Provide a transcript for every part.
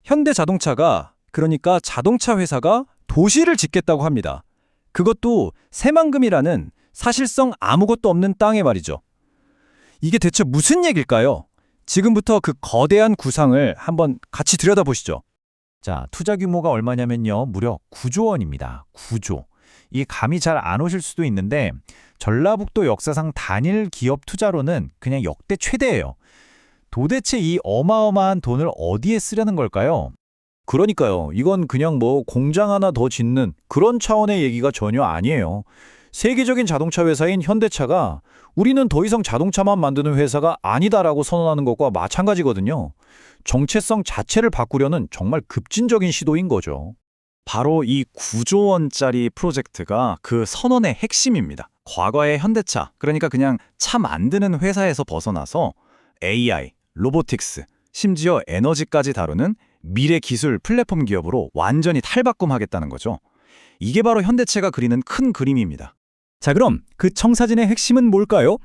현대자동차가, 그러니까 자동차 회사가 도시를 짓겠다고 합니다. 그것도 새만금이라는 사실상 아무것도 없는 땅에 말이죠. 이게 대체 무슨 얘기일까요? 지금부터 그 거대한 구상을 한번 같이 들여다보시죠. 자, 투자 규모가 얼마냐면요. 무려 9조 원입니다. 9조. 이 감이 잘 안 오실 수도 있는데 전라북도 역사상 단일 기업 투자로는 그냥 역대 최대예요. 도대체 이 어마어마한 돈을 어디에 쓰려는 걸까요? 그러니까요. 이건 그냥 뭐 공장 하나 더 짓는 그런 차원의 얘기가 전혀 아니에요. 세계적인 자동차 회사인 현대차가 우리는 더 이상 자동차만 만드는 회사가 아니다라고 선언하는 것과 마찬가지거든요. 정체성 자체를 바꾸려는 정말 급진적인 시도인 거죠. 바로 이 9조 원짜리 프로젝트가 그 선언의 핵심입니다. 과거의 현대차, 그러니까 그냥 차 만드는 회사에서 벗어나서 AI, 로보틱스, 심지어 에너지까지 다루는 미래 기술 플랫폼 기업으로 완전히 탈바꿈하겠다는 거죠. 이게 바로 현대차가 그리는 큰 그림입니다. 자, 그럼 그 청사진의 핵심은 뭘까요?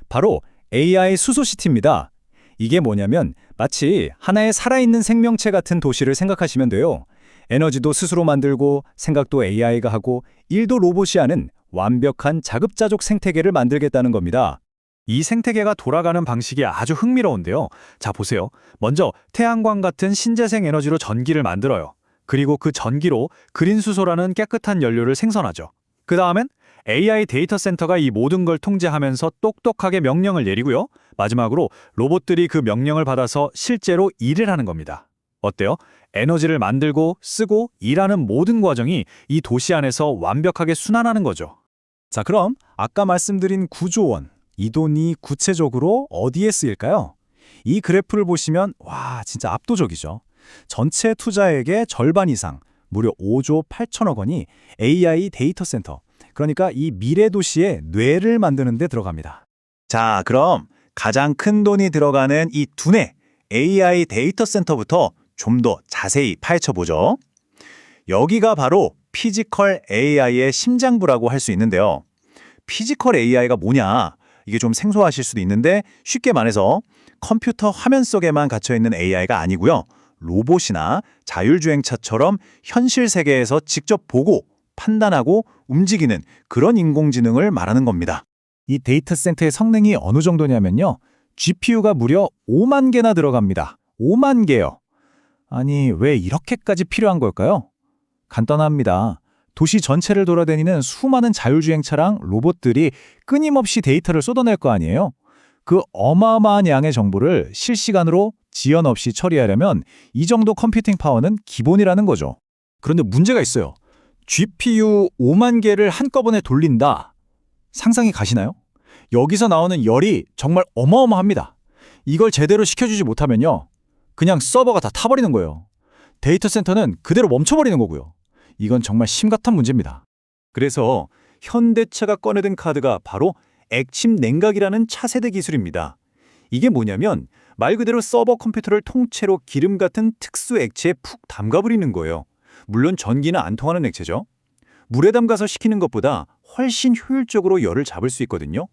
바로 AI 수소시티입니다. 이게 뭐냐면 마치 하나의 살아있는 생명체 같은 도시를 생각하시면 돼요. 에너지도 스스로 만들고 생각도 AI가 하고 일도 로봇이 하는 완벽한 자급자족 생태계를 만들겠다는 겁니다. 이 생태계가 돌아가는 방식이 아주 흥미로운데요. 자, 보세요. 먼저 태양광 같은 신재생 에너지로 전기를 만들어요. 그리고 그 전기로 그린 수소라는 깨끗한 연료를 생성하죠. 그 다음엔 AI 데이터 센터가 이 모든 걸 통제하면서 똑똑하게 명령을 내리고요. 마지막으로 로봇들이 그 명령을 받아서 실제로 일을 하는 겁니다. 어때요? 에너지를 만들고 쓰고 일하는 모든 과정이 이 도시 안에서 완벽하게 순환하는 거죠. 자, 그럼 아까 말씀드린 9조 원, 이 돈이 구체적으로 어디에 쓰일까요? 이 그래프를 보시면 와, 진짜 압도적이죠. 전체 투자액의 절반 이상, 무려 5조 8천억 원이 AI 데이터 센터, 그러니까 이 미래 도시의 뇌를 만드는 데 들어갑니다. 자, 그럼 가장 큰 돈이 들어가는 이 두뇌 AI 데이터 센터부터 좀 더 자세히 파헤쳐 보죠. 여기가 바로 피지컬 AI의 심장부라고 할 수 있는데요. 피지컬 AI가 뭐냐? 이게 좀 생소하실 수도 있는데 쉽게 말해서 컴퓨터 화면 속에만 갇혀 있는 AI가 아니고요. 로봇이나 자율주행차처럼 현실 세계에서 직접 보고 판단하고 움직이는 그런 인공지능을 말하는 겁니다. 이 데이터 센터의 성능이 어느 정도냐면요. GPU가 무려 5만 개나 들어갑니다. 5만 개요. 아니, 왜 이렇게까지 필요한 걸까요? 간단합니다. 도시 전체를 돌아다니는 수많은 자율주행차랑 로봇들이 끊임없이 데이터를 쏟아낼 거 아니에요? 그 어마어마한 양의 정보를 실시간으로 지연 없이 처리하려면 이 정도 컴퓨팅 파워는 기본이라는 거죠. 그런데 문제가 있어요. GPU 5만 개를 한꺼번에 돌린다. 상상이 가시나요? 여기서 나오는 열이 정말 어마어마합니다. 이걸 제대로 시켜주지 못하면요. 그냥 서버가 다 타버리는 거예요. 데이터 센터는 그대로 멈춰버리는 거고요. 이건 정말 심각한 문제입니다. 그래서 현대차가 꺼내든 카드가 바로 액침 냉각이라는 차세대 기술입니다. 이게 뭐냐면 말 그대로 서버 컴퓨터를 통째로 기름 같은 특수 액체에 푹 담가버리는 거예요. 물론 전기는 안 통하는 액체죠. 물에 담가서 식히는 것보다 훨씬 효율적으로 열을 잡을 수 있거든요.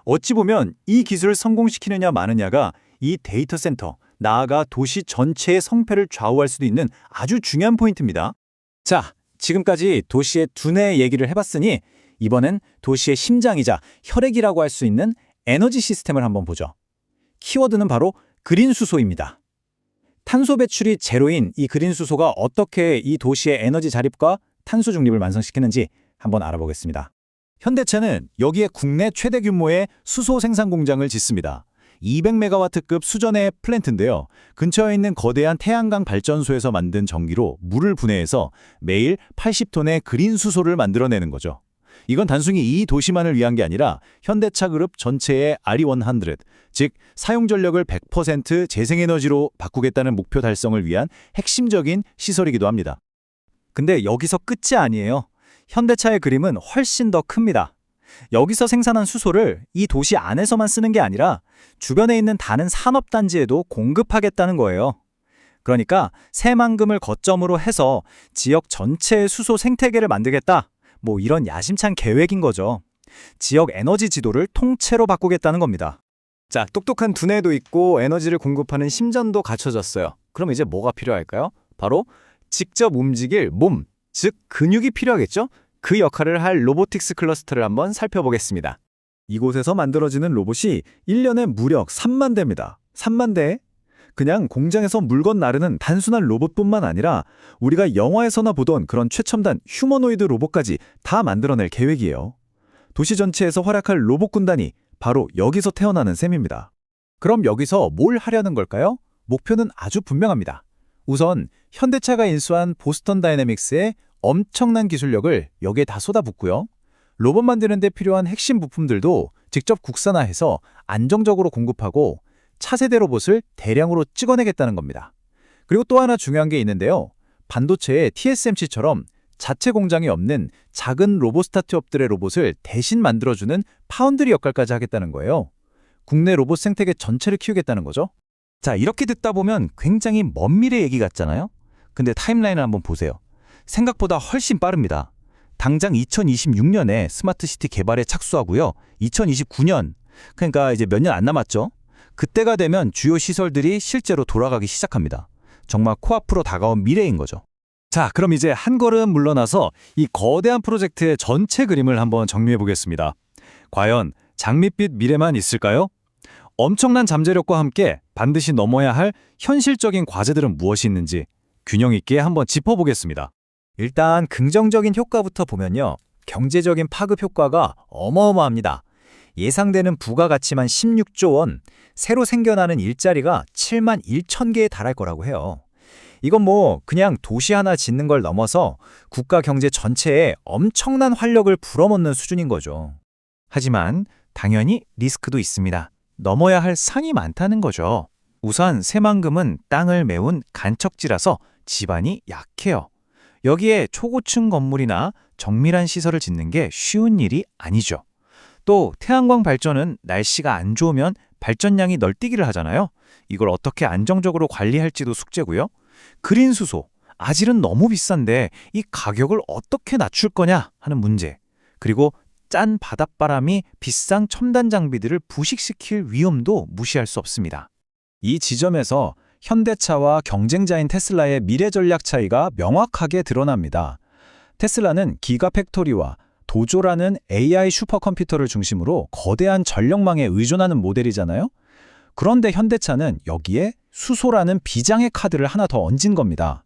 어찌 보면 이 기술을 성공시키느냐 마느냐가 이 데이터 센터, 나아가 도시 전체의 성패를 좌우할 수도 있는 아주 중요한 포인트입니다. 자, 지금까지 도시의 두뇌 얘기를 해봤으니 이번엔 도시의 심장이자 혈액이라고 할 수 있는 에너지 시스템을 한번 보죠. 키워드는 바로 그린 수소입니다. 탄소 배출이 제로인 이 그린 수소가 어떻게 이 도시의 에너지 자립과 탄소 중립을 완성시키는지 한번 알아보겠습니다. 현대차는 여기에 국내 최대 규모의 수소 생산 공장을 짓습니다. 200메가와트급 수전의 플랜트인데요. 근처에 있는 거대한 태양광 발전소에서 만든 전기로 물을 분해해서 매일 80톤의 그린 수소를 만들어내는 거죠. 이건 단순히 이 도시만을 위한 게 아니라 현대차 그룹 전체의 RE100, 즉 사용 전력을 100% 재생에너지로 바꾸겠다는 목표 달성을 위한 핵심적인 시설이기도 합니다. 근데 여기서 끝이 아니에요. 현대차의 그림은 훨씬 더 큽니다. 여기서 생산한 수소를 이 도시 안에서만 쓰는 게 아니라 주변에 있는 다른 산업단지에도 공급하겠다는 거예요. 그러니까 새만금을 거점으로 해서 지역 전체의 수소 생태계를 만들겠다. 뭐 이런 야심찬 계획인 거죠. 지역 에너지 지도를 통째로 바꾸겠다는 겁니다. 자, 똑똑한 두뇌도 있고 에너지를 공급하는 심전도 갖춰졌어요. 그럼 이제 뭐가 필요할까요? 바로 직접 움직일 몸, 즉 근육이 필요하겠죠? 그 역할을 할 로보틱스 클러스터를 한번 살펴보겠습니다. 이곳에서 만들어지는 로봇이 1년에 무려 3만 대입니다. 3만 대? 그냥 공장에서 물건 나르는 단순한 로봇뿐만 아니라 우리가 영화에서나 보던 그런 최첨단 휴머노이드 로봇까지 다 만들어낼 계획이에요. 도시 전체에서 활약할 로봇 군단이 바로 여기서 태어나는 셈입니다. 그럼 여기서 뭘 하려는 걸까요? 목표는 아주 분명합니다. 우선 현대차가 인수한 보스턴 다이내믹스의 엄청난 기술력을 여기에 다 쏟아붓고요. 로봇 만드는 데 필요한 핵심 부품들도 직접 국산화해서 안정적으로 공급하고 차세대 로봇을 대량으로 찍어내겠다는 겁니다. 그리고 또 하나 중요한 게 있는데요. 반도체의 TSMC처럼 자체 공장이 없는 작은 로봇 스타트업들의 로봇을 대신 만들어주는 파운드리 역할까지 하겠다는 거예요. 국내 로봇 생태계 전체를 키우겠다는 거죠. 자, 이렇게 듣다 보면 굉장히 먼 미래 얘기 같잖아요? 근데 타임라인을 한번 보세요. 생각보다 훨씬 빠릅니다. 당장 2026년에 스마트시티 개발에 착수하고요. 2029년, 그러니까 이제 몇 년 안 남았죠? 그때가 되면 주요 시설들이 실제로 돌아가기 시작합니다. 정말 코앞으로 다가온 미래인 거죠. 자, 그럼 이제 한 걸음 물러나서 이 거대한 프로젝트의 전체 그림을 한번 정리해 보겠습니다. 과연 장밋빛 미래만 있을까요? 엄청난 잠재력과 함께 반드시 넘어야 할 현실적인 과제들은 무엇이 있는지 균형 있게 한번 짚어보겠습니다. 일단 긍정적인 효과부터 보면요. 경제적인 파급 효과가 어마어마합니다. 예상되는 부가가치만 16조 원, 새로 생겨나는 일자리가 7만 1천 개에 달할 거라고 해요. 이건 뭐 그냥 도시 하나 짓는 걸 넘어서 국가 경제 전체에 엄청난 활력을 불어넣는 수준인 거죠. 하지만 당연히 리스크도 있습니다. 넘어야 할 산이 많다는 거죠. 우선 새만금은 땅을 메운 간척지라서 지반이 약해요. 여기에 초고층 건물이나 정밀한 시설을 짓는 게 쉬운 일이 아니죠. 또 태양광 발전은 날씨가 안 좋으면 발전량이 널뛰기를 하잖아요. 이걸 어떻게 안정적으로 관리할지도 숙제고요. 그린 수소, 아질은 너무 비싼데 이 가격을 어떻게 낮출 거냐 하는 문제. 그리고 짠 바닷바람이 비싼 첨단 장비들을 부식시킬 위험도 무시할 수 없습니다. 이 지점에서 현대차와 경쟁자인 테슬라의 미래 전략 차이가 명확하게 드러납니다. 테슬라는 기가팩토리와 도조라는 AI 슈퍼컴퓨터를 중심으로 거대한 전력망에 의존하는 모델이잖아요. 그런데 현대차는 여기에 수소라는 비장의 카드를 하나 더 얹은 겁니다.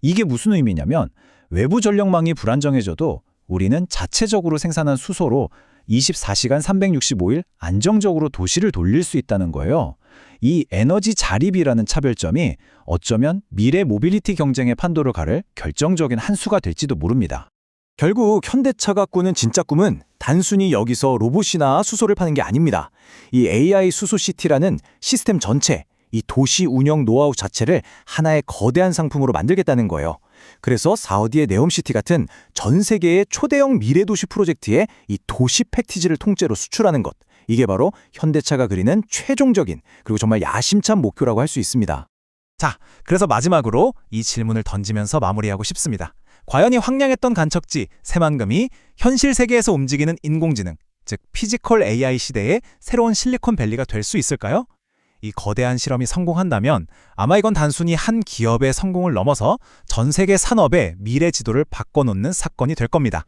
이게 무슨 의미냐면 외부 전력망이 불안정해져도 우리는 자체적으로 생산한 수소로 24시간 365일 안정적으로 도시를 돌릴 수 있다는 거예요. 이 에너지 자립이라는 차별점이 어쩌면 미래 모빌리티 경쟁의 판도를 가를 결정적인 한 수가 될지도 모릅니다. 결국 현대차가 꾸는 진짜 꿈은 단순히 여기서 로봇이나 수소를 파는 게 아닙니다. 이 AI 수소시티라는 시스템 전체, 이 도시 운영 노하우 자체를 하나의 거대한 상품으로 만들겠다는 거예요. 그래서 사우디의 네옴시티 같은 전 세계의 초대형 미래도시 프로젝트에 이 도시 패키지를 통째로 수출하는 것. 이게 바로 현대차가 그리는 최종적인 그리고 정말 야심찬 목표라고 할 수 있습니다. 자, 그래서 마지막으로 이 질문을 던지면서 마무리하고 싶습니다. 과연 이 황량했던 간척지 새만금이 현실 세계에서 움직이는 인공지능, 즉 피지컬 AI 시대의 새로운 실리콘밸리가 될 수 있을까요? 이 거대한 실험이 성공한다면 아마 이건 단순히 한 기업의 성공을 넘어서 전 세계 산업의 미래 지도를 바꿔놓는 사건이 될 겁니다.